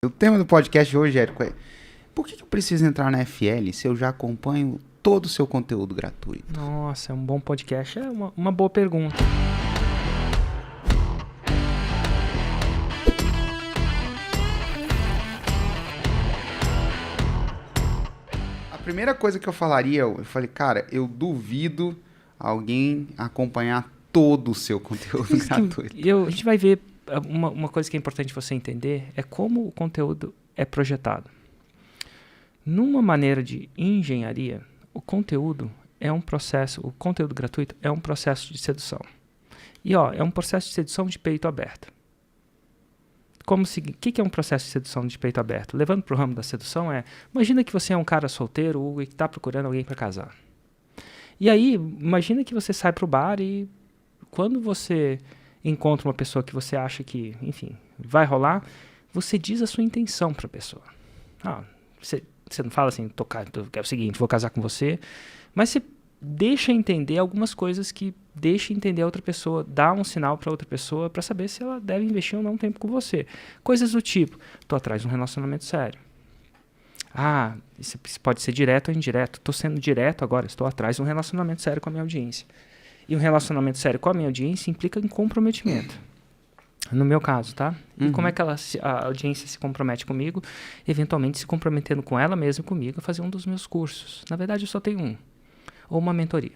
O tema do podcast hoje, Érico, é por que eu preciso entrar na FL se eu já acompanho todo o seu conteúdo gratuito? Nossa, é um bom podcast. É uma boa pergunta. A primeira coisa que eu falaria, eu falei, cara, eu duvido alguém acompanhar todo o seu conteúdo gratuito. A gente vai ver uma coisa que é importante você entender, é como o conteúdo é projetado. Numa maneira de engenharia, o conteúdo gratuito é um processo de sedução. E é um processo de sedução de peito aberto. O que é um processo de sedução de peito aberto? Levando para o ramo da sedução imagina que você é um cara solteiro e que está procurando alguém para casar. E aí, imagina que você sai para o bar e quando você encontra uma pessoa que você acha que, enfim, vai rolar, você diz a sua intenção para a pessoa. Você não fala assim, é o seguinte, vou casar com você, mas você deixa entender algumas coisas que deixa entender a outra pessoa, dá um sinal para outra pessoa para saber se ela deve investir ou não tempo com você. Coisas do tipo, estou atrás de um relacionamento sério. Isso pode ser direto ou indireto. Estou sendo direto agora, estou atrás de um relacionamento sério com a minha audiência. E um relacionamento sério com a minha audiência implica em comprometimento. No meu caso, tá? E como é que a audiência se compromete comigo? Eventualmente se comprometendo com ela mesma e comigo a fazer um dos meus cursos. Na verdade, eu só tenho um. Ou uma mentoria.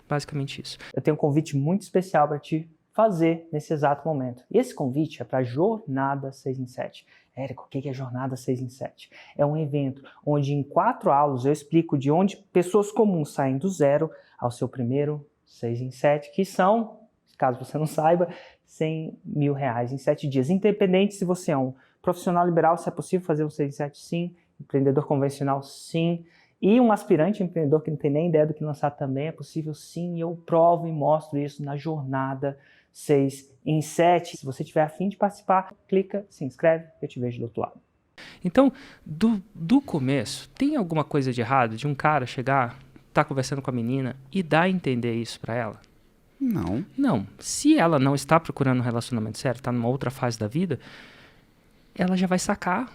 Basicamente isso. Eu tenho um convite muito especial para te fazer nesse exato momento. E esse convite é para a Jornada 6 em 7. Érico, o que é Jornada 6 em 7? É um evento onde em 4 aulas eu explico de onde pessoas comuns saem do zero ao seu primeiro 6 em 7, que são, caso você não saiba, R$100 mil em 7 dias. Independente se você é um profissional liberal, se é possível fazer um 6 em 7, sim. Empreendedor convencional, sim. E um aspirante empreendedor que não tem nem ideia do que lançar também é possível, sim. E eu provo e mostro isso na Jornada 6 em 7. Se você tiver a fim de participar, clica, se inscreve, eu te vejo do outro lado. Então, do começo, tem alguma coisa de errado de um cara chegar, tá conversando com a menina e dar a entender isso para ela? Não. Não. Se ela não está procurando um relacionamento sério, está numa outra fase da vida, ela já vai sacar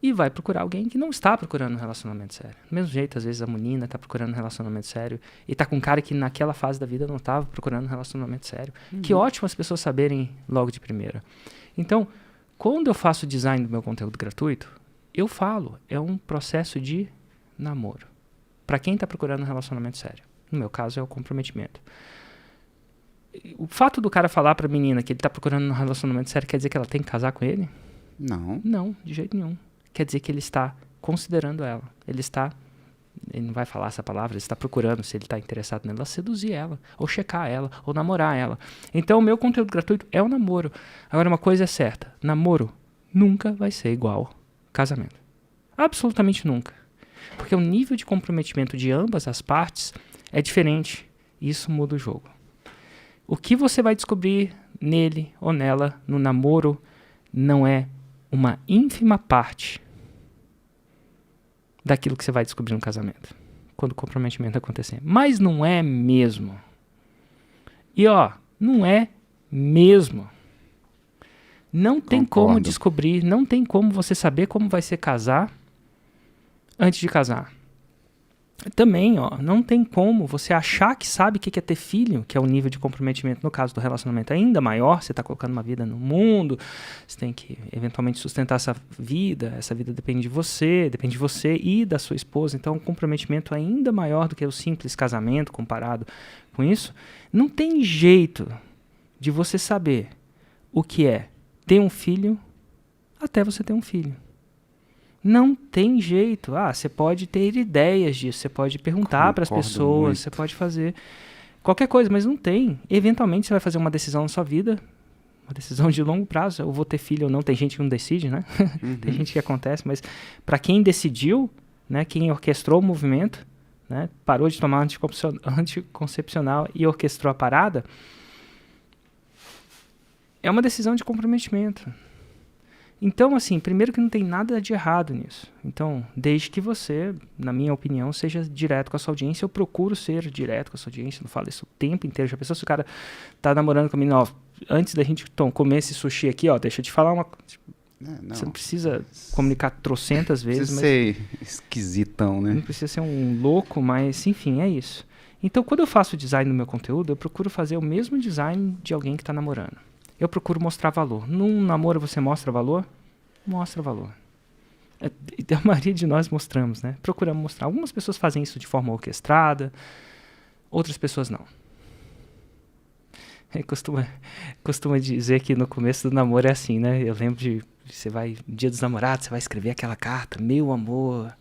e vai procurar alguém que não está procurando um relacionamento sério. Do mesmo jeito, às vezes a menina está procurando um relacionamento sério e está com um cara que naquela fase da vida não estava procurando um relacionamento sério. Que ótimo as pessoas saberem logo de primeira. Então, quando eu faço o design do meu conteúdo gratuito, eu falo, é um processo de namoro. Para quem está procurando um relacionamento sério. No meu caso, é o comprometimento. O fato do cara falar para a menina que ele está procurando um relacionamento sério quer dizer que ela tem que casar com ele? Não. Não, de jeito nenhum. Quer dizer que ele está considerando ela. Ele não vai falar essa palavra, ele está procurando, se ele está interessado nela, seduzir ela, ou checar ela, ou namorar ela. Então, o meu conteúdo gratuito é o namoro. Agora, uma coisa é certa, namoro nunca vai ser igual casamento. Absolutamente nunca. Porque o nível de comprometimento de ambas as partes é diferente. Isso muda o jogo. O que você vai descobrir nele ou nela, no namoro, não é uma ínfima parte daquilo que você vai descobrir no casamento, quando o comprometimento acontecer. Mas não é mesmo. E não é mesmo. Não tem como descobrir, não tem como você saber como vai ser casar antes de casar. Também, não tem como você achar que sabe o que é ter filho, que é o nível de comprometimento, no caso do relacionamento ainda maior, você está colocando uma vida no mundo, você tem que eventualmente sustentar essa vida depende de você e da sua esposa, então um comprometimento ainda maior do que o simples casamento comparado com isso. Não tem jeito de você saber o que é ter um filho até você ter um filho. Não tem jeito. Você pode ter ideias disso, você pode perguntar para as pessoas, muito. Você pode fazer qualquer coisa, mas não tem. Eventualmente você vai fazer uma decisão na sua vida, uma decisão de longo prazo. Eu vou ter filho ou não, tem gente que não decide, né? Tem gente que acontece, mas para quem decidiu, né, quem orquestrou o movimento, né, parou de tomar anticoncepcional e orquestrou a parada, é uma decisão de comprometimento. Então, assim, primeiro que não tem nada de errado nisso. Então, desde que você, na minha opinião, seja direto com a sua audiência, eu procuro ser direto com a sua audiência, não falo isso o tempo inteiro. Já pensou se o cara tá namorando comigo, antes da gente comer esse sushi aqui, deixa eu te falar uma... Não. Você não precisa comunicar trocentas vezes. Precisa ser esquisitão, né? Não precisa ser um louco, mas enfim, é isso. Então, quando eu faço design no meu conteúdo, eu procuro fazer o mesmo design de alguém que está namorando. Eu procuro mostrar valor. Num namoro você mostra valor? Mostra valor. A maioria de nós mostramos, né? Procuramos mostrar. Algumas pessoas fazem isso de forma orquestrada, outras pessoas não. Costuma dizer que no começo do namoro é assim, né? Eu lembro de... Você vai, no dia dos namorados, você vai escrever aquela carta. Meu amor,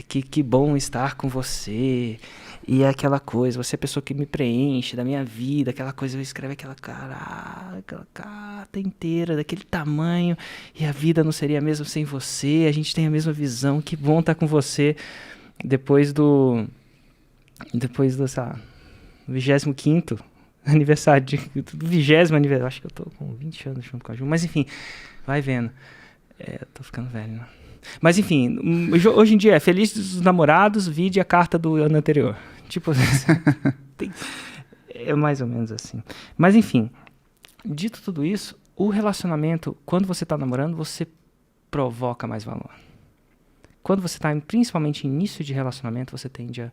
que bom estar com você. E é aquela coisa, você é a pessoa que me preenche da minha vida. Aquela coisa, eu escrevo aquela carta inteira, daquele tamanho. E a vida não seria a mesma sem você. A gente tem a mesma visão. Que bom estar com você. Depois do sei lá, 25º aniversário, do 20º aniversário. Acho que eu tô com 20 anos junto com a Ju. Mas enfim... Vai vendo. Eu tô ficando velho, né? Mas enfim, hoje em dia é Feliz dos Namorados, vide a carta do ano anterior. Tipo, é mais ou menos assim. Mas enfim, dito tudo isso, o relacionamento, quando você tá namorando, você provoca mais valor. Quando você tá, principalmente em início de relacionamento, você tende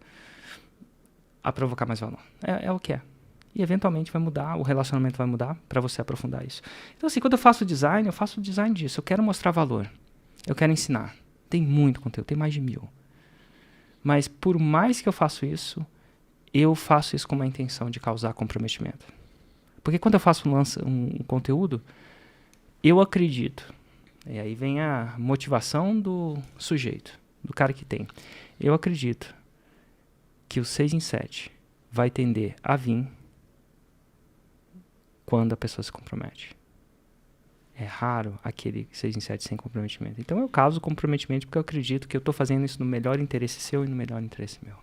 a provocar mais valor. É o que é. E eventualmente vai mudar, o relacionamento vai mudar para você aprofundar isso. Então assim, quando eu faço design disso. Eu quero mostrar valor. Eu quero ensinar. Tem muito conteúdo, tem mais de 1000. Mas por mais que eu faço isso com uma intenção de causar comprometimento. Porque quando eu faço um conteúdo, eu acredito. E aí vem a motivação do sujeito, do cara que tem. Eu acredito que o 6 em 7 vai tender a vir quando a pessoa se compromete. É raro aquele 6 em 7 sem comprometimento. Então eu causo comprometimento porque eu acredito que eu estou fazendo isso no melhor interesse seu e no melhor interesse meu.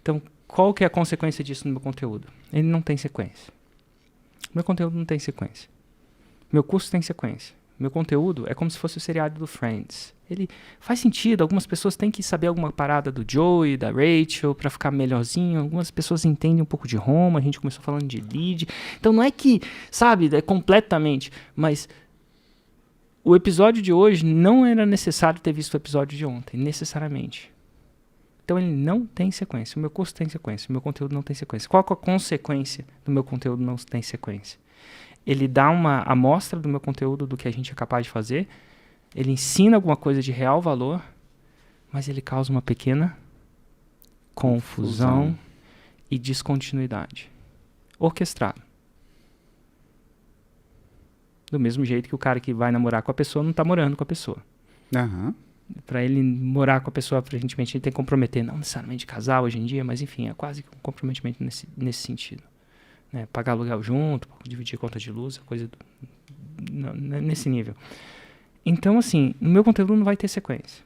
Então, qual que é a consequência disso no meu conteúdo? Ele não tem sequência. Meu conteúdo não tem sequência. Meu curso tem sequência. Meu conteúdo é como se fosse o seriado do Friends. Ele faz sentido, algumas pessoas têm que saber alguma parada do Joey, da Rachel, pra ficar melhorzinho. Algumas pessoas entendem um pouco de Roma, a gente começou falando de lead. Então não é que, sabe, é completamente, mas o episódio de hoje não era necessário ter visto o episódio de ontem, necessariamente. Então ele não tem sequência. O meu curso tem sequência, o meu conteúdo não tem sequência. Qual que é a consequência do meu conteúdo não tem sequência? Ele dá uma amostra do meu conteúdo, do que a gente é capaz de fazer. Ele ensina alguma coisa de real valor, mas ele causa uma pequena confusão e descontinuidade. Orquestrado. Do mesmo jeito que o cara que vai namorar com a pessoa não está morando com a pessoa. Para ele morar com a pessoa, aparentemente, ele tem que comprometer. Não necessariamente casar hoje em dia, mas enfim, é quase um comprometimento nesse sentido. Pagar aluguel junto, dividir conta de luz, coisa nesse nível. Então, assim, no meu conteúdo não vai ter sequência.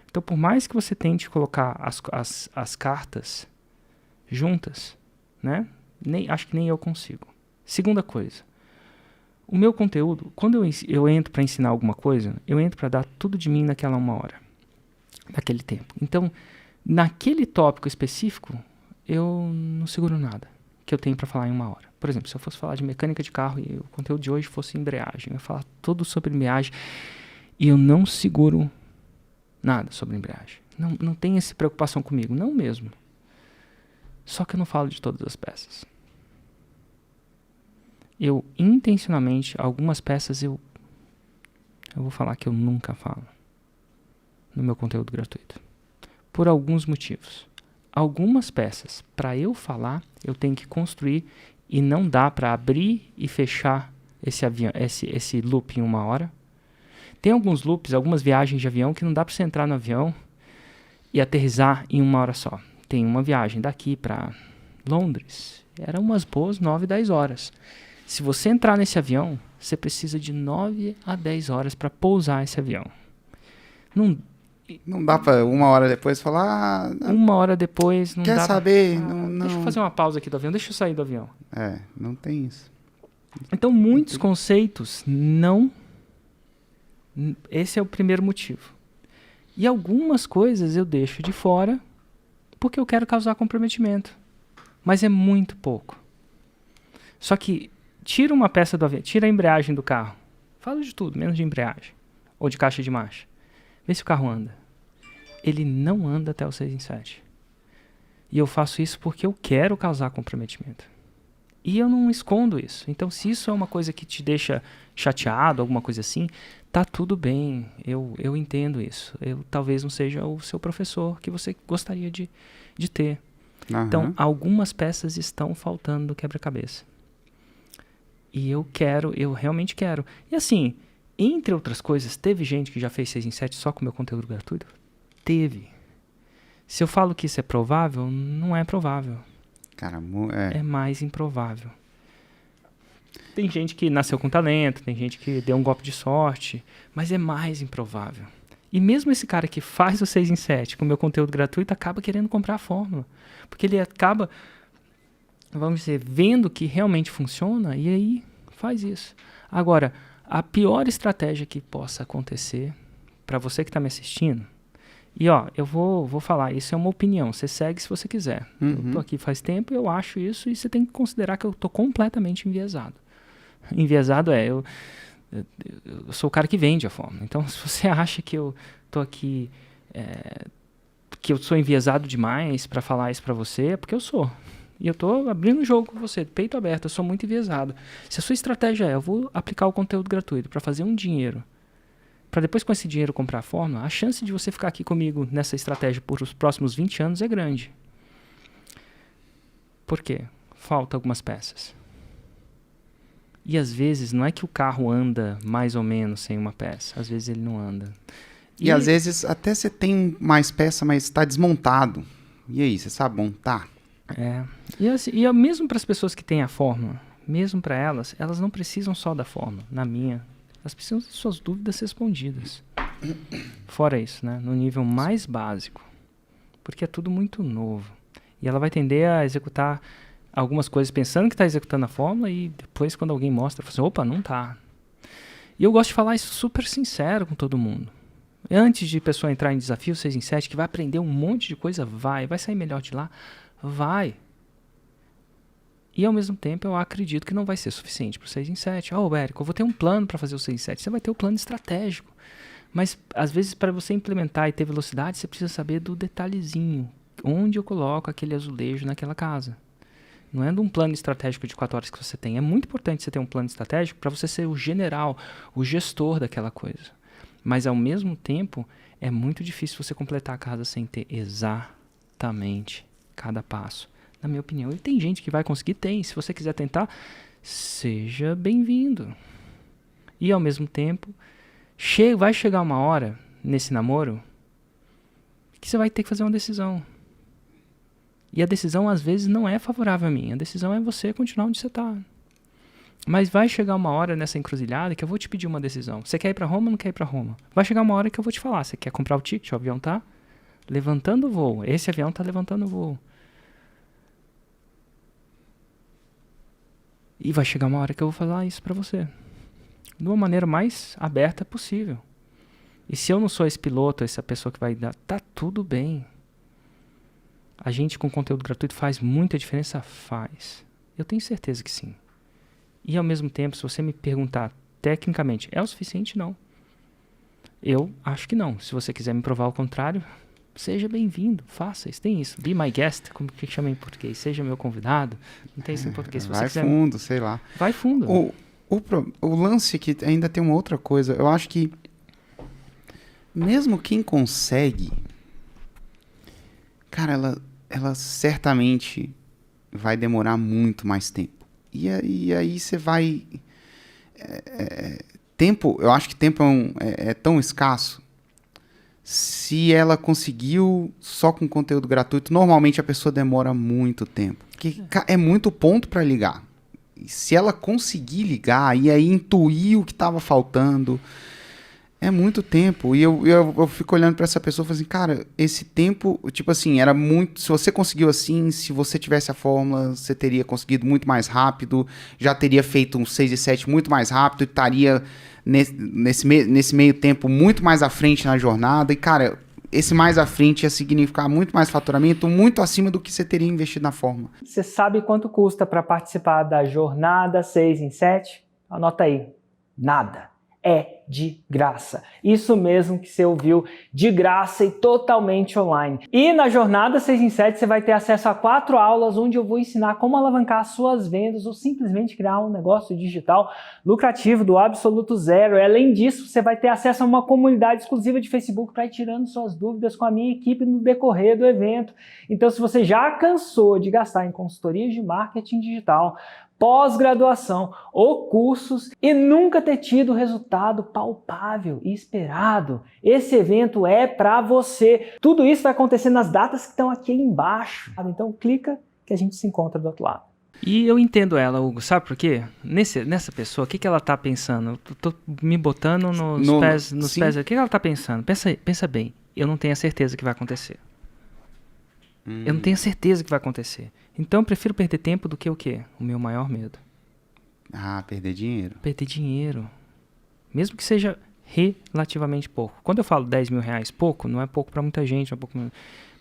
Então, por mais que você tente colocar as cartas juntas, né? Acho que nem eu consigo. Segunda coisa, o meu conteúdo, quando eu entro para ensinar alguma coisa, eu entro para dar tudo de mim naquela 1 hora, naquele tempo. Então, naquele tópico específico, eu não seguro nada que eu tenho para falar em 1 hora. Por exemplo, se eu fosse falar de mecânica de carro e o conteúdo de hoje fosse embreagem, eu ia falar tudo sobre embreagem e eu não seguro nada sobre embreagem. Não tem essa preocupação comigo, não mesmo. Só que eu não falo de todas as peças. Eu, intencionalmente, algumas peças eu vou falar que eu nunca falo no meu conteúdo gratuito. Por alguns motivos. Algumas peças, para eu falar, eu tenho que construir e não dá para abrir e fechar esse loop em 1 hora. Tem alguns loops, algumas viagens de avião que não dá para você entrar no avião e aterrissar em 1 hora só. Tem uma viagem daqui para Londres, era umas boas 9, 10 horas. Se você entrar nesse avião, você precisa de 9 a 10 horas para pousar esse avião. Não dá pra 1 hora depois falar... 1 hora depois... Não quer dá saber? Não. Deixa eu fazer uma pausa aqui do avião. Deixa eu sair do avião. Não tem isso. Então, muitos conceitos não... Esse é o primeiro motivo. E algumas coisas eu deixo de fora porque eu quero causar comprometimento. Mas é muito pouco. Só que tira uma peça do avião, tira a embreagem do carro. Falo de tudo, menos de embreagem. Ou de caixa de marcha. Vê se o carro anda. Ele não anda até o 6 em 7. E eu faço isso porque eu quero causar comprometimento. E eu não escondo isso. Então, se isso é uma coisa que te deixa chateado, alguma coisa assim, tá tudo bem. Eu entendo isso. Eu talvez não seja o seu professor que você gostaria de ter. Uhum. Então, algumas peças estão faltando do quebra-cabeça. E eu realmente quero. E assim, entre outras coisas, teve gente que já fez 6 em 7 só com meu conteúdo gratuito? Teve. Se eu falo que isso é provável, não é provável. Cara, É mais improvável. Tem gente que nasceu com talento, tem gente que deu um golpe de sorte, mas é mais improvável. E mesmo esse cara que faz o 6 em 7 com meu conteúdo gratuito acaba querendo comprar a fórmula. Porque ele acaba, vamos dizer, vendo que realmente funciona e aí faz isso. Agora, a pior estratégia que possa acontecer para você que está me assistindo, e ó, eu vou falar, isso é uma opinião, você segue se você quiser. Eu tô aqui faz tempo, eu acho isso, e você tem que considerar que eu tô completamente enviesado. Enviesado eu sou o cara que vende a fórmula. Então, se você acha que eu tô aqui, que eu sou enviesado demais para falar isso para você, é porque eu sou. E eu tô abrindo o jogo com você, peito aberto, eu sou muito enviesado. Se a sua estratégia eu vou aplicar o conteúdo gratuito para fazer um dinheiro, para depois com esse dinheiro comprar a fórmula, a chance de você ficar aqui comigo nessa estratégia por os próximos 20 anos é grande. Por quê? Falta algumas peças. E às vezes não é que o carro anda mais ou menos sem uma peça. Às vezes ele não anda. E às vezes até você tem mais peça, mas está desmontado. E aí, você sabe montar? E, assim, mesmo para as pessoas que têm a fórmula, mesmo para elas não precisam só da fórmula. Na minha, elas precisam de suas dúvidas respondidas. Fora isso, né? No nível mais básico. Porque é tudo muito novo. E ela vai tender a executar algumas coisas pensando que está executando a fórmula e depois quando alguém mostra, fala assim, opa, não tá. E eu gosto de falar isso super sincero com todo mundo. Antes de a pessoa entrar em desafio 6 em 7, que vai aprender um monte de coisa, vai sair melhor de lá, vai. E ao mesmo tempo eu acredito que não vai ser suficiente para o 6 em 7. Érico, eu vou ter um plano para fazer o 6 em 7. Você vai ter o plano estratégico. Mas às vezes para você implementar e ter velocidade, você precisa saber do detalhezinho. Onde eu coloco aquele azulejo naquela casa. Não é de um plano estratégico de 4 horas que você tem. É muito importante você ter um plano estratégico para você ser o general, o gestor daquela coisa. Mas, ao mesmo tempo, é muito difícil você completar a casa sem ter exatamente cada passo. Na minha opinião. E tem gente que vai conseguir, tem. Se você quiser tentar, seja bem-vindo. E, ao mesmo tempo, vai chegar uma hora nesse namoro que você vai ter que fazer uma decisão. E a decisão, às vezes, não é favorável a mim. A decisão é você continuar onde você está. Mas vai chegar uma hora nessa encruzilhada que eu vou te pedir uma decisão. Você quer ir para Roma ou não quer ir para Roma? Vai chegar uma hora que eu vou te falar. Você quer comprar o ticket? O avião tá levantando o voo. Esse avião tá levantando o voo. E vai chegar uma hora que eu vou falar isso para você. De uma maneira mais aberta possível. E se eu não sou esse piloto, essa pessoa que vai dar, tá tudo bem. A gente com conteúdo gratuito faz muita diferença? Faz. Eu tenho certeza que sim. E ao mesmo tempo, se você me perguntar tecnicamente, é o suficiente? Não. Eu acho que não. Se você quiser me provar o contrário, seja bem-vindo, faça isso. Tem isso. Be my guest, como que chama em português? Seja meu convidado. Não tem isso em português. Se você vai quiser... fundo, sei lá. Vai fundo. O lance que ainda tem uma outra coisa. Eu acho que mesmo quem consegue... Cara, ela certamente vai demorar muito mais tempo. E aí você vai... tempo, eu acho que tempo é tão escasso. Se ela conseguiu só com conteúdo gratuito, normalmente a pessoa demora muito tempo. Porque é muito ponto para ligar. E se ela conseguir ligar e aí intuir o que estava faltando... É muito tempo. E eu fico olhando pra essa pessoa e falo assim, cara, esse tempo, tipo assim, era muito... Se você conseguiu assim, se você tivesse a fórmula, você teria conseguido muito mais rápido, já teria feito um 6 e 7 muito mais rápido e estaria nesse meio tempo muito mais à frente na jornada. E, cara, esse mais à frente ia significar muito mais faturamento, muito acima do que você teria investido na fórmula. Você sabe quanto custa para participar da jornada 6 em 7? Anota aí. Nada. é de graça. Isso mesmo que você ouviu, de graça e totalmente online. E na Jornada 6 em 7 você vai ter acesso a 4 aulas onde eu vou ensinar como alavancar suas vendas ou simplesmente criar um negócio digital lucrativo do absoluto zero. E além disso, você vai ter acesso a uma comunidade exclusiva de Facebook para ir tirando suas dúvidas com a minha equipe no decorrer do evento. Então, se você já cansou de gastar em consultorias de marketing digital, pós-graduação ou cursos e nunca ter tido resultado palpável e esperado, esse evento é para você. Tudo isso vai acontecer nas datas que estão aqui embaixo. Então clica que a gente se encontra do outro lado. E eu entendo ela, Hugo, sabe por quê? Nessa pessoa, o que ela tá pensando? Eu tô me botando nos pés. O que ela tá pensando? Pensa bem, eu não tenho a certeza que vai acontecer. Eu não tenho certeza que vai acontecer. Então eu prefiro perder tempo do que o quê? O meu maior medo. Perder dinheiro. Perder dinheiro. Mesmo que seja relativamente pouco. Quando eu falo 10 mil reais pouco, não é pouco para muita gente, não é pouco,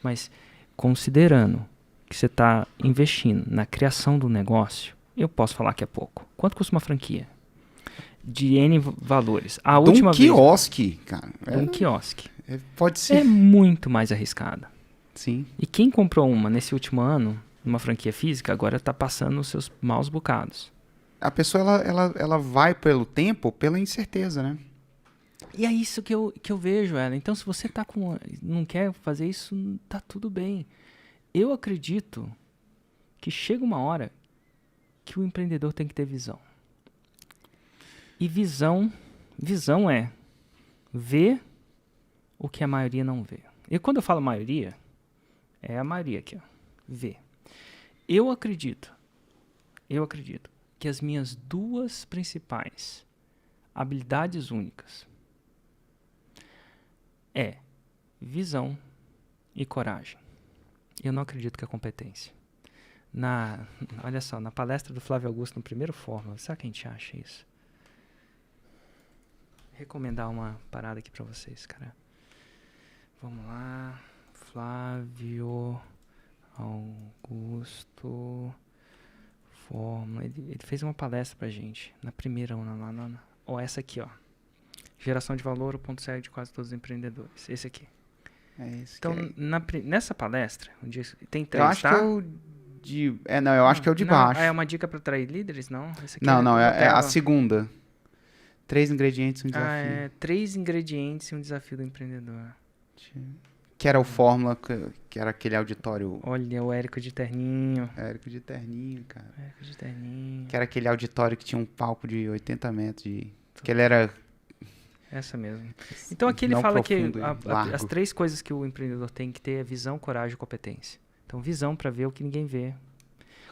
mas considerando que você está investindo na criação do negócio, eu posso falar que é pouco. Quanto custa uma franquia? De N valores. A última vez... quiosque, cara. Um quiosque. Pode ser. É muito mais arriscado. Sim. E quem comprou uma nesse último ano, numa franquia física, agora está passando os seus maus bocados. A pessoa, ela vai pelo tempo, pela incerteza, né? E é isso que eu vejo, ela. Então, se você não quer fazer isso, tá tudo bem. Eu acredito que chega uma hora que o empreendedor tem que ter visão. E visão é ver o que a maioria não vê. E quando eu falo maioria, é a maioria aqui, ó. Ver. Eu acredito que as minhas duas principais habilidades únicas é visão e coragem. Eu não acredito que é competência. Olha só, na palestra do Flávio Augusto, no primeiro Fórmula, será que a gente acha isso? Recomendar uma parada aqui pra vocês, cara. Vamos lá. Flávio Augusto Fórmula. Ele fez uma palestra pra gente. Na primeira, essa aqui, ó. Geração de valor, o ponto cego de quase todos os empreendedores. Esse aqui. É esse. Então, nessa palestra, tem 3, eu acho tá? que é o de... eu acho que é o de baixo. É uma dica para atrair líderes, não? Esse aqui não, é a segunda. 3 ingredientes e um desafio. 3 ingredientes e um desafio do empreendedor. Que era o Fórmula, que era aquele auditório... Olha, o Érico de terninho. Érico de terninho, cara. Érico de terninho. Que era aquele auditório que tinha um palco de 80 metros que ele era... Essa mesmo. Então aqui ele fala que as 3 coisas que o empreendedor tem que ter é visão, coragem e competência. Então visão para ver o que ninguém vê.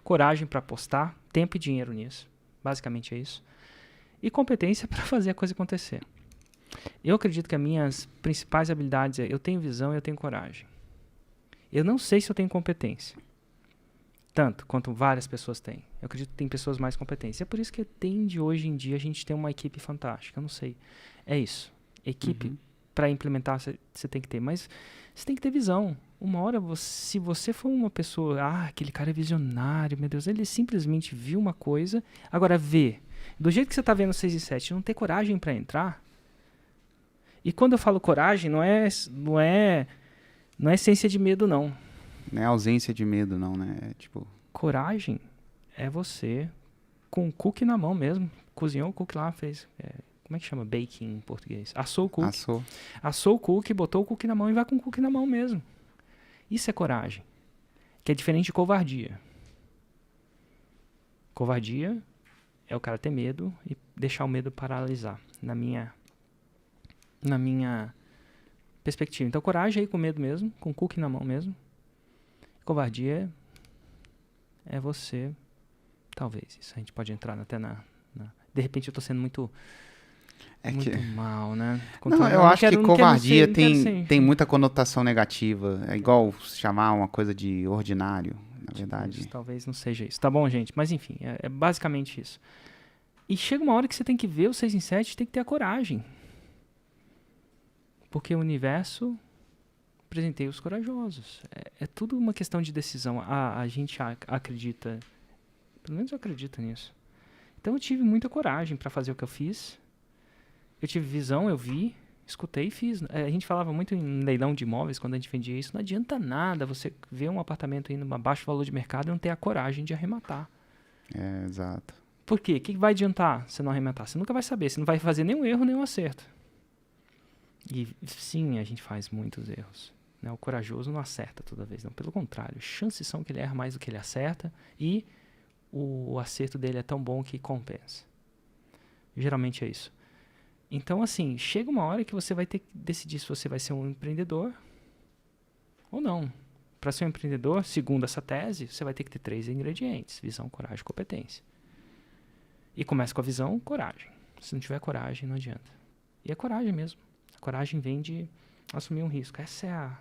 Coragem para apostar, tempo e dinheiro nisso. Basicamente é isso. E competência para fazer a coisa acontecer. Eu acredito que as minhas principais habilidades eu tenho visão e eu tenho coragem. Eu não sei se eu tenho competência. Tanto quanto várias pessoas têm. Eu acredito que tem pessoas mais competentes. É por isso que hoje em dia a gente tem uma equipe fantástica. Eu não sei. É isso. Equipe, para implementar, você tem que ter. Mas você tem que ter visão. Uma hora, se você for uma pessoa... aquele cara é visionário, meu Deus. Ele simplesmente viu uma coisa. Agora, vê. Do jeito que você está vendo 6 e 7, não ter coragem para entrar. E quando eu falo coragem, não é essência de medo, não. Não é ausência de medo, não, né? É tipo... Coragem é você com o cookie na mão mesmo. Cozinhou o cookie lá, fez... como é que chama baking em português? Assou o cookie. Assou o cookie, botou o cookie na mão e vai com o cookie na mão mesmo. Isso é coragem. Que é diferente de covardia. Covardia é o cara ter medo e deixar o medo paralisar. Na minha perspectiva. Então, coragem é ir com medo mesmo, com o cookie na mão mesmo. Covardia é você... Talvez, isso a gente pode entrar até de repente eu tô sendo muito mal, né? Não, eu acho que covardia tem muita conotação negativa. É igual chamar uma coisa de ordinário, na verdade. Isso, talvez não seja isso. Tá bom, gente? Mas enfim, é basicamente isso. E chega uma hora que você tem que ver o 6 em 7, tem que ter a coragem. Porque o universo presenteia os corajosos. É tudo uma questão de decisão. A gente acredita... Pelo menos eu acredito nisso. Então eu tive muita coragem para fazer o que eu fiz. Eu tive visão, eu vi, escutei e fiz. A gente falava muito em leilão de imóveis quando a gente vendia isso. Não adianta nada você ver um apartamento indo a baixo valor de mercado e não ter a coragem de arrematar. Exato. Por quê? O que vai adiantar você não arrematar? Você nunca vai saber. Você não vai fazer nenhum erro, nenhum acerto. E sim, a gente faz muitos erros. Né? O corajoso não acerta toda vez. Não. Pelo contrário, chances são que ele erra mais do que ele acerta e o acerto dele é tão bom que compensa. Geralmente é isso. Então, assim, chega uma hora que você vai ter que decidir se você vai ser um empreendedor ou não. Para ser um empreendedor, segundo essa tese, você vai ter que ter 3 ingredientes: visão, coragem e competência. E começa com a visão, coragem. Se não tiver coragem, não adianta. E é coragem mesmo. A coragem vem de assumir um risco. Esse é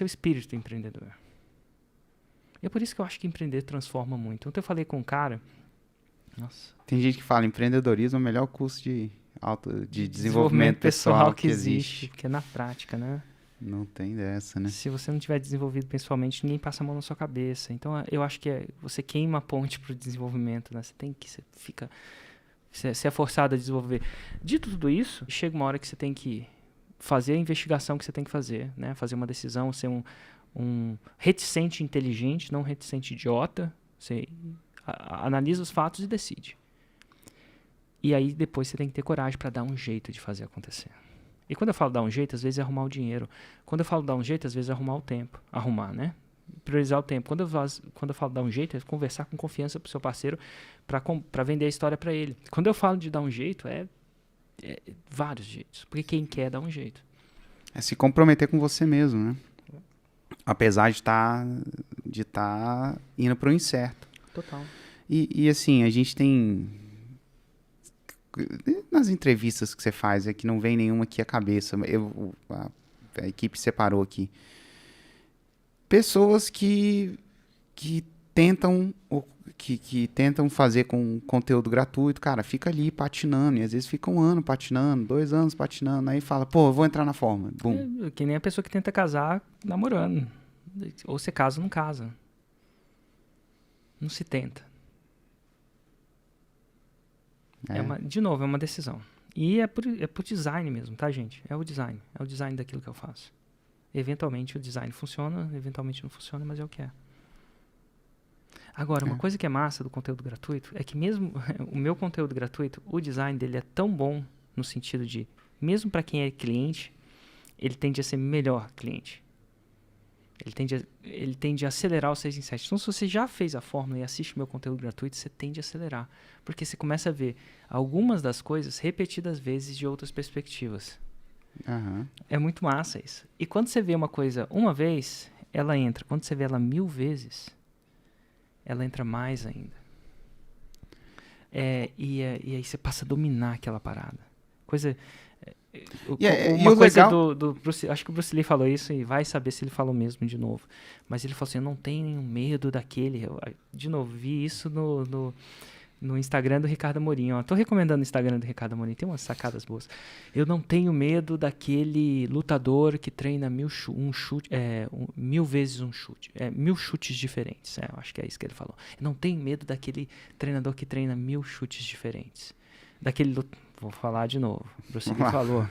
o espírito do empreendedor. E é por isso que eu acho que empreender transforma muito. Ontem eu falei com um cara... Nossa. Tem gente que fala empreendedorismo é o melhor curso de desenvolvimento pessoal que existe. Que é na prática, né? Não tem dessa, né? Se você não tiver desenvolvido pessoalmente, ninguém passa a mão na sua cabeça. Então, eu acho que você queima a ponte para o desenvolvimento, né? Você é forçado a desenvolver. Dito tudo isso, chega uma hora que você tem que fazer a investigação que você tem que fazer, né? Fazer uma decisão, ser um reticente inteligente, não um reticente idiota. Você analisa os fatos e decide. E aí depois você tem que ter coragem para dar um jeito de fazer acontecer. E quando eu falo dar um jeito, às vezes é arrumar o dinheiro. Quando eu falo dar um jeito, às vezes é arrumar o tempo. Arrumar, né? Priorizar o tempo. Quando eu falo dar um jeito, é conversar com confiança pro seu parceiro para vender a história para ele. Quando eu falo de dar um jeito, é vários jeitos. Porque quem quer dá um jeito. É se comprometer com você mesmo, né? Apesar de estar indo pro incerto. Total. E assim, a gente tem... Nas entrevistas que você faz, é que não vem nenhuma aqui à cabeça. A equipe separou aqui. Pessoas que tentam fazer com conteúdo gratuito, cara, fica ali patinando, e às vezes fica 1 ano patinando, 2 anos patinando, aí fala, pô, eu vou entrar na forma. Bum. Que nem a pessoa que tenta casar namorando. Ou você casa ou não casa. Não se tenta. De novo, é uma decisão. E é por design mesmo, tá, gente? É o design daquilo que eu faço. Eventualmente o design funciona, eventualmente não funciona, mas é o que é. Agora, uma coisa que é massa do conteúdo gratuito é que mesmo o meu conteúdo gratuito, o design dele é tão bom no sentido de, mesmo para quem é cliente, ele tende a ser melhor cliente. Ele tende a acelerar o 6 em 7. Então, se você já fez a fórmula e assiste meu conteúdo gratuito, você tende a acelerar. Porque você começa a ver algumas das coisas repetidas vezes de outras perspectivas. Uhum. É muito massa isso. E quando você vê uma coisa uma vez, ela entra. Quando você vê ela 1000 vezes, ela entra mais ainda. E aí você passa a dominar aquela parada. Uma coisa legal... do Bruce, acho que o Bruce Lee falou isso e vai saber se ele falou mesmo de novo. Mas ele falou assim, eu não tenho medo daquele... de novo, vi isso no Instagram do Ricardo Amorim. Estou recomendando o Instagram do Ricardo Amorim, tem umas sacadas boas. Eu não tenho medo daquele lutador que treina 1000 vezes um chute. 1000 chutes diferentes. Eu acho que é isso que ele falou. Eu não tenho medo daquele treinador que treina 1000 chutes diferentes. Vou falar de novo. Bruce Lee falou.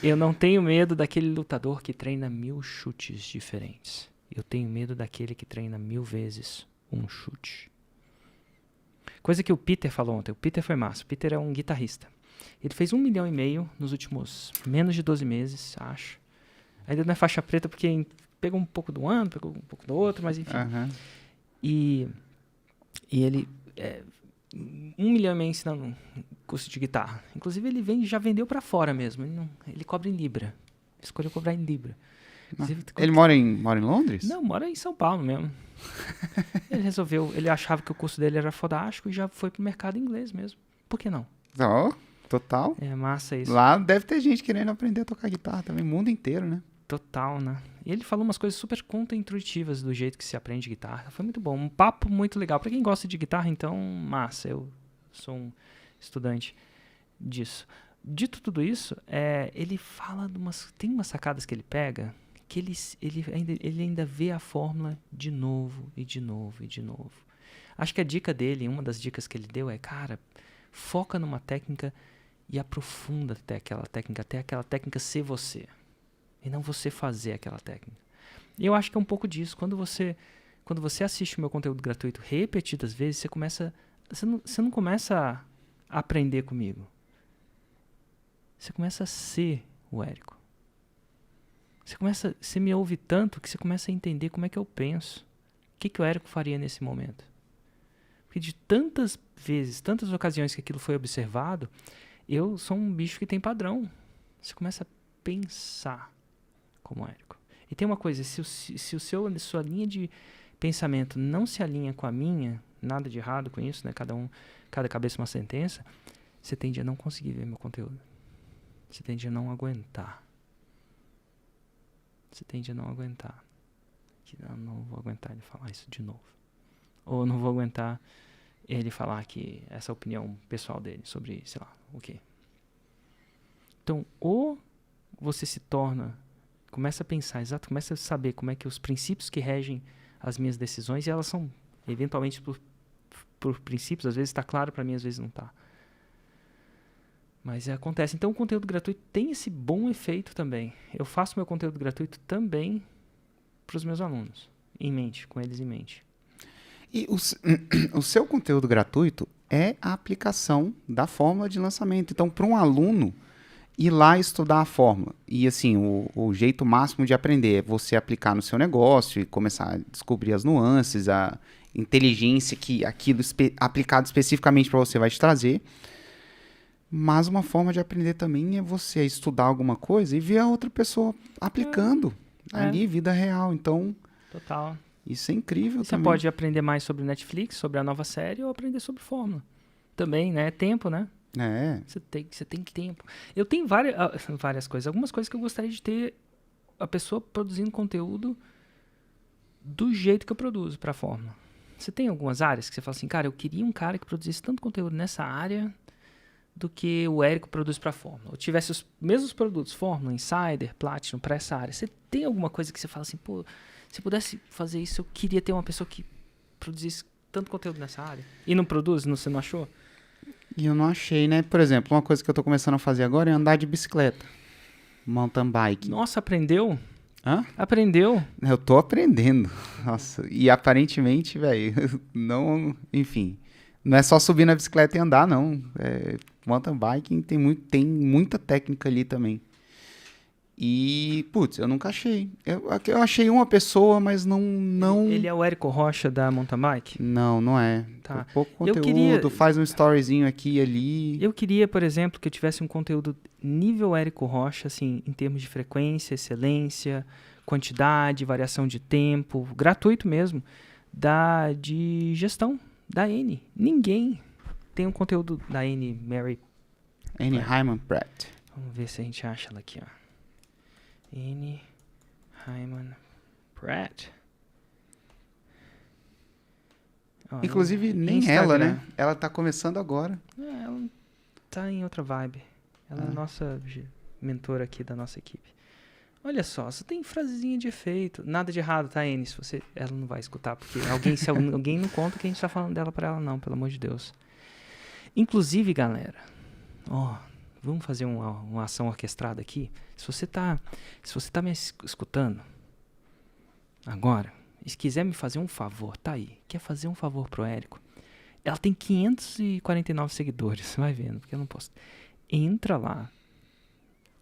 Eu não tenho medo daquele lutador que treina 1000 chutes diferentes. Eu tenho medo daquele que treina 1000 vezes um chute. Coisa que o Peter falou ontem. O Peter foi massa. O Peter é um guitarrista. Ele fez 1,5 milhão nos últimos menos de 12 meses, acho. Ainda não é faixa preta porque pegou um pouco do ano, pegou um pouco do outro, mas enfim. Uhum. E ele... 1,5 milhão ensinando curso de guitarra. Inclusive, ele já vendeu pra fora mesmo. Ele cobra em Libra. Ele escolheu cobrar em Libra. Ele mora em Londres? Não, mora em São Paulo mesmo. Ele achava que o curso dele era fodástico e já foi pro mercado inglês mesmo. Por que não? Total. É massa isso. Lá deve ter gente querendo aprender a tocar guitarra também, o mundo inteiro, né? Total, né? E ele falou umas coisas super contra-intuitivas do jeito que se aprende guitarra. Foi muito bom. Um papo muito legal. Pra quem gosta de guitarra, então, massa. Eu sou um estudante disso. Dito tudo isso, ele fala tem umas sacadas que ele pega que ele ainda vê a fórmula de novo e de novo e de novo. Acho que a dica dele, uma das dicas que ele deu é, cara, Foca numa técnica e aprofunda até aquela técnica ser você. E não você fazer aquela técnica. E eu acho que é um pouco disso. Quando você assiste o meu conteúdo gratuito repetidas vezes, você não começa a aprender comigo. Você começa a ser o Érico. Você me ouve tanto que você começa a entender como é que eu penso. O que o Érico faria nesse momento? Porque de tantas vezes, tantas ocasiões que aquilo foi observado, eu sou um bicho que tem padrão. Você começa a pensar como Érico. E tem uma coisa, se sua linha de pensamento não se alinha com a minha, nada de errado com isso, né? Cada cabeça uma sentença, você tende a não conseguir ver meu conteúdo. Você tende a não aguentar. Eu não vou aguentar ele falar isso de novo. Ou não vou aguentar ele falar que essa opinião pessoal dele sobre, sei lá, o quê. Então, ou você começa a pensar, começa a saber como é que os princípios que regem as minhas decisões, e elas são, eventualmente, por princípios, às vezes está claro para mim, às vezes não está. Mas acontece. Então, o conteúdo gratuito tem esse bom efeito também. Eu faço meu conteúdo gratuito também para os meus alunos, com eles em mente. E o seu conteúdo gratuito é a aplicação da fórmula de lançamento. Então, para um aluno ir lá estudar a fórmula, e assim, o jeito máximo de aprender é você aplicar no seu negócio e começar a descobrir as nuances, a inteligência que aquilo aplicado especificamente para você vai te trazer. Mas uma forma de aprender também é você estudar alguma coisa e ver a outra pessoa aplicando ali, vida real. Então, total. Isso é incrível você também. Você pode aprender mais sobre Netflix, sobre a nova série, ou aprender sobre fórmula. Também, né? Tempo, né? Você tem tempo. Eu tenho várias coisas. Algumas coisas que eu gostaria de ter a pessoa produzindo conteúdo do jeito que eu produzo para a fórmula. Você tem algumas áreas que você fala assim, cara, eu queria um cara que produzisse tanto conteúdo nessa área do que o Érico produz para a fórmula. Ou tivesse os mesmos produtos, fórmula, Insider, Platinum, para essa área. Você tem alguma coisa que você fala assim, pô, se eu pudesse fazer isso, eu queria ter uma pessoa que produzisse tanto conteúdo nessa área. E não produz? Você não achou? E eu não achei, né? Por exemplo, uma coisa que eu tô começando a fazer agora é andar de bicicleta. Mountain bike. Nossa, aprendeu? Hã? Aprendeu? Eu tô aprendendo. Nossa, e aparentemente, velho, não... Enfim, não é só subir na bicicleta e andar, não. Mountain biking tem muita técnica ali também. E, putz, eu nunca achei. Eu achei uma pessoa, mas não... Ele é o Érico Rocha da Mountain Bike? Não é. Tá. Pouco conteúdo, faz um storyzinho aqui e ali. Eu queria, por exemplo, que eu tivesse um conteúdo nível Érico Rocha, assim, em termos de frequência, excelência, quantidade, variação de tempo, gratuito mesmo, de gestão, da Anne. Ninguém tem um conteúdo da Anne Anne Hyman Pratt. Vamos ver se a gente acha ela aqui, ó. Anne Hyman Pratt. Inclusive, nem Instagram. ela, né? Ela tá começando agora. Ela tá em outra vibe. Ela é a nossa mentora aqui da nossa equipe. Olha só, você tem frasezinha de efeito. Nada de errado, tá, Anne? Ela não vai escutar, porque se alguém não conta que a gente tá falando dela pra ela, não, pelo amor de Deus. Inclusive, galera, vamos fazer uma ação orquestrada aqui. Se você tá me escutando agora, e se quiser me fazer um favor, tá aí. Quer fazer um favor pro Érico? Ela tem 549 seguidores, vai vendo, porque eu não posso. Entra lá,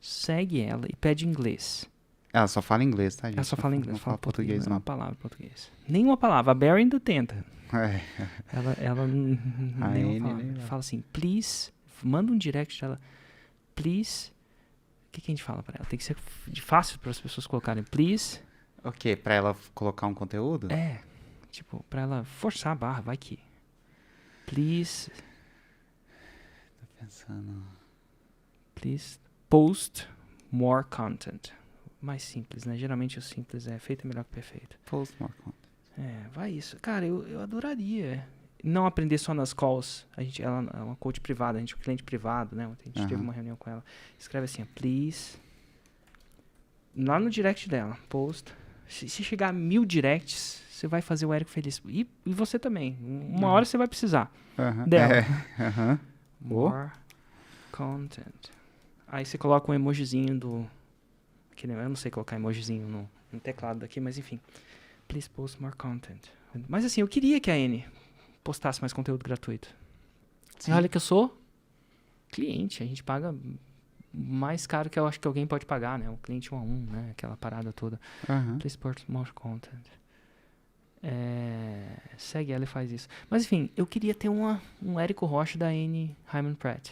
segue ela e pede inglês. Ela só fala inglês, tá, gente? Ela só fala inglês, não fala português, não. não. Uma palavra português. Nenhuma palavra. A Barry ainda tenta. Ela nenhuma palavra. Fala assim, please, manda um direct dela. Please. O que a gente fala pra ela? Tem que ser fácil para as pessoas colocarem please. O quê? Pra ela colocar um conteúdo? Tipo, pra ela forçar a barra, vai que. Please. Tô pensando. Please post more content. Mais simples, né? Geralmente o simples é feito melhor que perfeito. Post more content. Vai isso. Cara, eu adoraria. Não aprender só nas calls. Ela é uma coach privada, a gente é um cliente privado, né? A gente teve uma reunião com ela. Escreve assim, please. Lá no direct dela, post. Se chegar a 1000 directs, você vai fazer o Érico feliz. E você também. Uma hora você vai precisar dela. More content. Aí você coloca um emojizinho do... Eu não sei colocar emojizinho no teclado daqui, mas enfim. Please post more content. Mas assim, eu queria que a N postasse mais conteúdo gratuito. E olha que eu sou cliente, a gente paga mais caro que eu acho que alguém pode pagar, né? O cliente 1 a 1, né? Aquela parada toda. Please post more content. Segue ela e faz isso. Mas enfim, eu queria ter um Érico Rocha da Anne Hyman Pratt.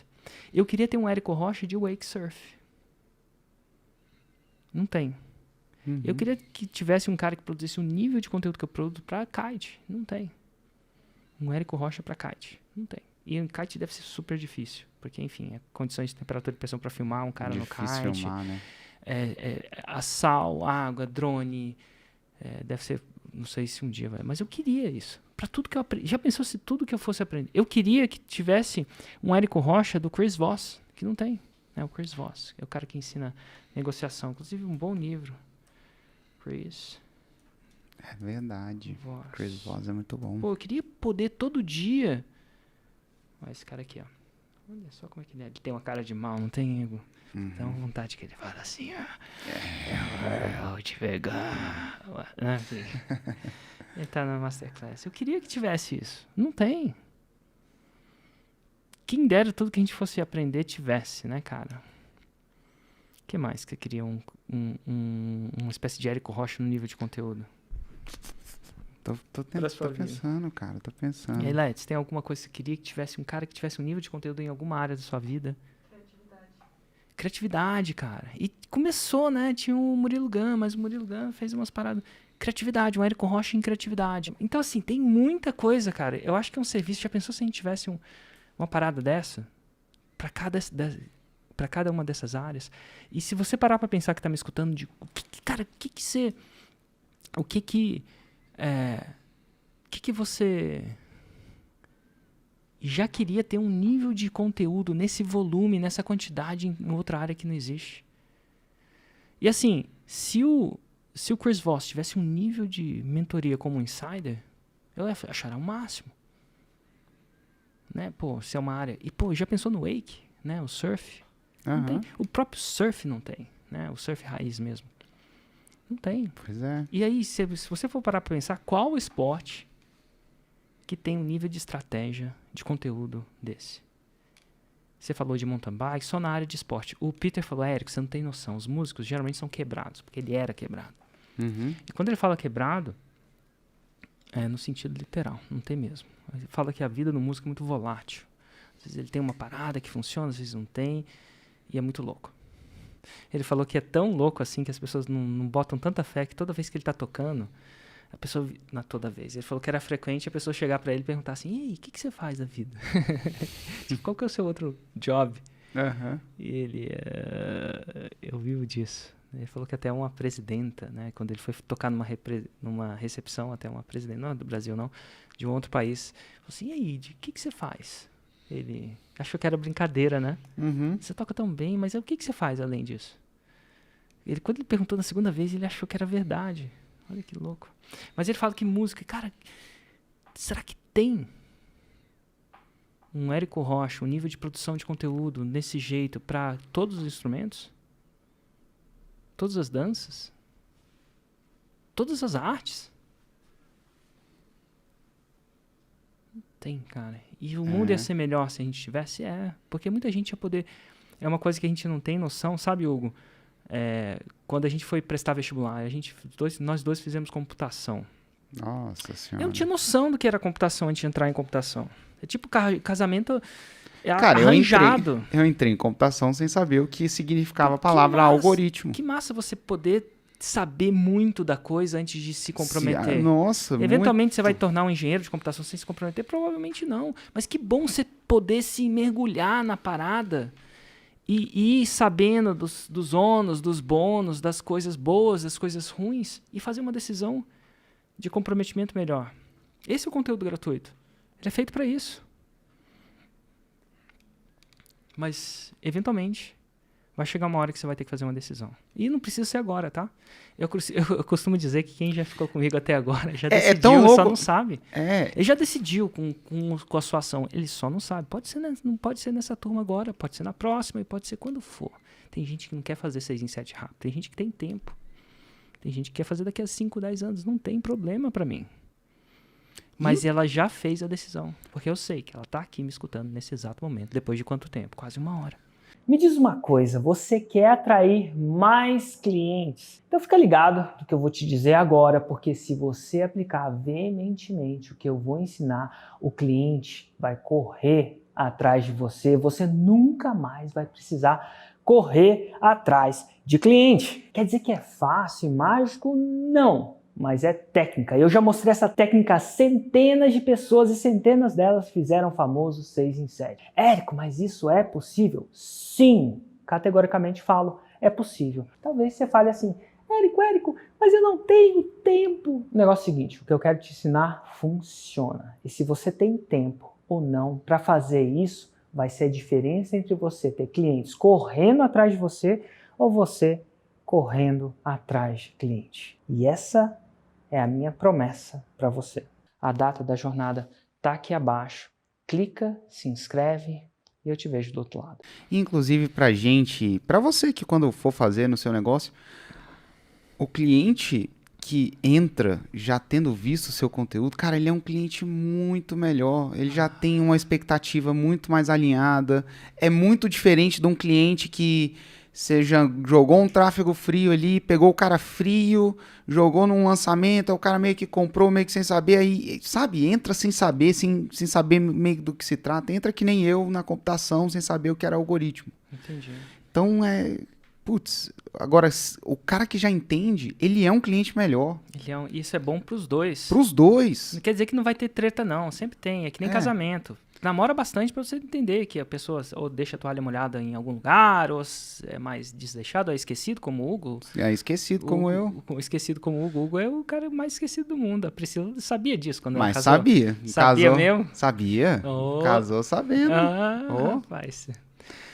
Eu queria ter um Érico Rocha de wake surf. Não tem. Eu queria que tivesse um cara que produzisse o nível de conteúdo que eu produzo pra kite. Não tem. Um Érico Rocha pra kite. Não tem. E um kite deve ser super difícil. Porque, enfim, é condições de temperatura e pressão pra filmar um cara difícil no kite. Filmar, né? A sal, água, drone. Deve ser... Não sei se um dia vai... Mas eu queria isso. Pra tudo que eu aprendi. Já pensou se tudo que eu fosse aprender? Eu queria que tivesse um Érico Rocha do Chris Voss. Que não tem. O Chris Voss. É o cara que ensina negociação. Inclusive, um bom livro. Chris... É verdade. Voss. Chris Voss é muito bom. Pô, eu queria poder todo dia... Olha esse cara aqui, ó. Olha só como é que ele é. Ele tem uma cara de mal, não tem ego. Dá uma vontade que ele fala assim, ó. Eu vou te pegar. Ele tá na Masterclass. Eu queria que tivesse isso. Não tem. Quem dera tudo que a gente fosse aprender tivesse, né, cara? O que mais que eu queria? Uma espécie de Érico Rocha no nível de conteúdo. Tô pensando, cara. Tô pensando. E aí, Let's, tem alguma coisa que você queria que tivesse um cara que tivesse um nível de conteúdo em alguma área da sua vida? Criatividade, cara. E começou, né? Tinha o Murilo Gun, mas o Murilo Gun fez umas paradas. Criatividade, um Érico Rocha em criatividade. Então, assim, tem muita coisa, cara. Eu acho que é um serviço. Já pensou se a gente tivesse uma parada dessa? Pra cada uma dessas áreas? E se você parar pra pensar que tá me escutando, cara, o que você já queria ter um nível de conteúdo nesse volume, nessa quantidade em outra área que não existe? E assim, se o Chris Voss tivesse um nível de mentoria como insider, eu ia achar o máximo. Né? Pô, se é uma área... E, pô, já pensou no wake? Né? O surf? Não tem. O próprio surf não tem. Né? O surf raiz mesmo. Não tem. Pois é. E aí, se você for parar pra pensar, qual esporte que tem um nível de estratégia, de conteúdo desse? Você falou de mountain bike, só na área de esporte. O Peter falou, Érico, você não tem noção. Os músicos geralmente são quebrados, porque ele era quebrado. E quando ele fala quebrado, é no sentido literal, não tem mesmo. Ele fala que a vida do músico é muito volátil. Às vezes ele tem uma parada que funciona, às vezes não tem, e é muito louco. Ele falou que é tão louco assim que as pessoas não botam tanta fé que toda vez que ele tá tocando, a pessoa... Não, toda vez. Ele falou que era frequente a pessoa chegar pra ele e perguntar assim, e aí, o que você faz da vida? Tipo, qual que é o seu outro job? E ele, eu vivo disso. Ele falou que até uma presidenta, né, quando ele foi tocar numa recepção, até uma presidenta, não do Brasil não, de um outro país, falou assim, e aí, o que você faz? Ele achou que era brincadeira, né? Você toca tão bem, mas o que você faz além disso? Quando ele perguntou na segunda vez, ele achou que era verdade. Olha que louco. Mas ele fala que música... Cara, será que tem um Érico Rocha, um nível de produção de conteúdo nesse jeito para todos os instrumentos? Todas as danças? Todas as artes? Tem, cara. E o mundo ia ser melhor se a gente tivesse? Porque muita gente ia poder... É uma coisa que a gente não tem noção, sabe, Hugo? Quando a gente foi prestar vestibular, nós dois fizemos computação. Nossa Senhora. Eu não tinha noção do que era computação antes de entrar em computação. É tipo casamento Cara, arranjado. Eu entrei em computação sem saber o que significava a palavra algoritmo. Que massa você poder saber muito da coisa antes de se comprometer. Nossa, eventualmente você vai tornar um engenheiro de computação sem se comprometer? Provavelmente não. Mas que bom você poder se mergulhar na parada e ir sabendo dos ônus, dos bônus, das coisas boas, das coisas ruins e fazer uma decisão de comprometimento melhor. Esse é o conteúdo gratuito. Ele é feito para isso. Mas, eventualmente, Vai chegar uma hora que você vai ter que fazer uma decisão. E não precisa ser agora, tá? Eu costumo dizer que quem já ficou comigo até agora já decidiu, tão louco. só não sabe. É. Ele já decidiu com a sua ação, ele só não sabe. Não pode ser nessa turma agora, pode ser na próxima e pode ser quando for. Tem gente que não quer fazer 6 em 7 rápido, tem gente que tem tempo. Tem gente que quer fazer daqui a 5, 10 anos, não tem problema pra mim. Mas ela já fez a decisão, porque eu sei que ela tá aqui me escutando nesse exato momento. Depois de quanto tempo? Quase 1 hora. Me diz uma coisa, você quer atrair mais clientes? Então fica ligado no que eu vou te dizer agora, porque se você aplicar veementemente o que eu vou ensinar, o cliente vai correr atrás de você, você nunca mais vai precisar correr atrás de cliente. Quer dizer que é fácil e mágico? Não. Mas é técnica. Eu já mostrei essa técnica a centenas de pessoas e centenas delas fizeram o famoso 6 em 7. Érico, mas isso é possível? Sim, categoricamente falo, é possível. Talvez você fale assim, Érico, mas eu não tenho tempo. O negócio é o seguinte, o que eu quero te ensinar funciona. E se você tem tempo ou não para fazer isso, vai ser a diferença entre você ter clientes correndo atrás de você ou você correndo atrás de cliente. E essa é a minha promessa para você. A data da jornada está aqui abaixo. Clica, se inscreve e eu te vejo do outro lado. Inclusive para você que quando for fazer no seu negócio, o cliente que entra já tendo visto o seu conteúdo, cara, ele é um cliente muito melhor. Ele já tem uma expectativa muito mais alinhada. É muito diferente de um cliente que você já jogou um tráfego frio ali, pegou o cara frio, jogou num lançamento, o cara meio que comprou, meio que sem saber, aí, sabe, entra sem saber, sem saber meio do que se trata, entra que nem eu na computação, sem saber o que era algoritmo. Entendi. Então, agora, o cara que já entende, ele é um cliente melhor. Isso é bom pros dois. Pros dois. Não quer dizer que não vai ter treta, não. Sempre tem. É que nem casamento. Namora bastante pra você entender que a pessoa ou deixa a toalha molhada em algum lugar, ou é mais desleixado, ou é esquecido, como o Hugo. É esquecido como eu. Esquecido como o Hugo. O Hugo é o cara mais esquecido do mundo. A Priscila sabia disso quando ela Mas casou. sabia. Sabia mesmo? Sabia. Oh. Casou sabendo. Rapaz.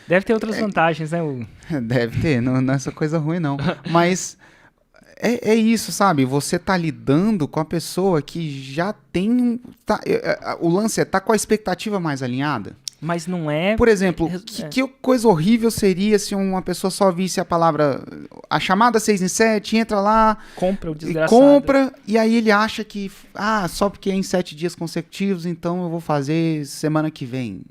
Deve ter outras vantagens, né, Hugo? Deve ter, não é essa coisa ruim, não. Mas é isso, sabe? Você tá lidando com a pessoa que já tem... o lance tá com a expectativa mais alinhada. Mas não é... Por exemplo, que coisa horrível seria se uma pessoa só visse a chamada 6 em 7, entra lá... Compra o desgraçado. Compra, e aí ele acha que... só porque é em 7 dias consecutivos, então eu vou fazer semana que vem.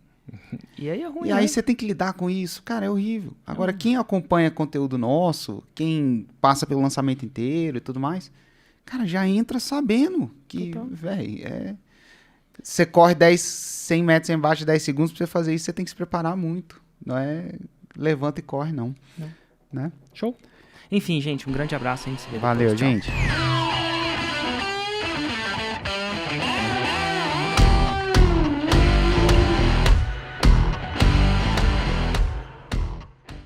E aí é ruim, E aí você tem que lidar com isso. Cara, é horrível. Agora, quem acompanha conteúdo nosso, quem passa pelo lançamento inteiro e tudo mais, cara, já entra sabendo que, velho, você corre 100 metros embaixo de 10 segundos pra você fazer isso, você tem que se preparar muito. Não é levanta e corre, não. Né? Show. Enfim, gente, um grande abraço. A gente se vê Valeu, depois. Tchau. gente.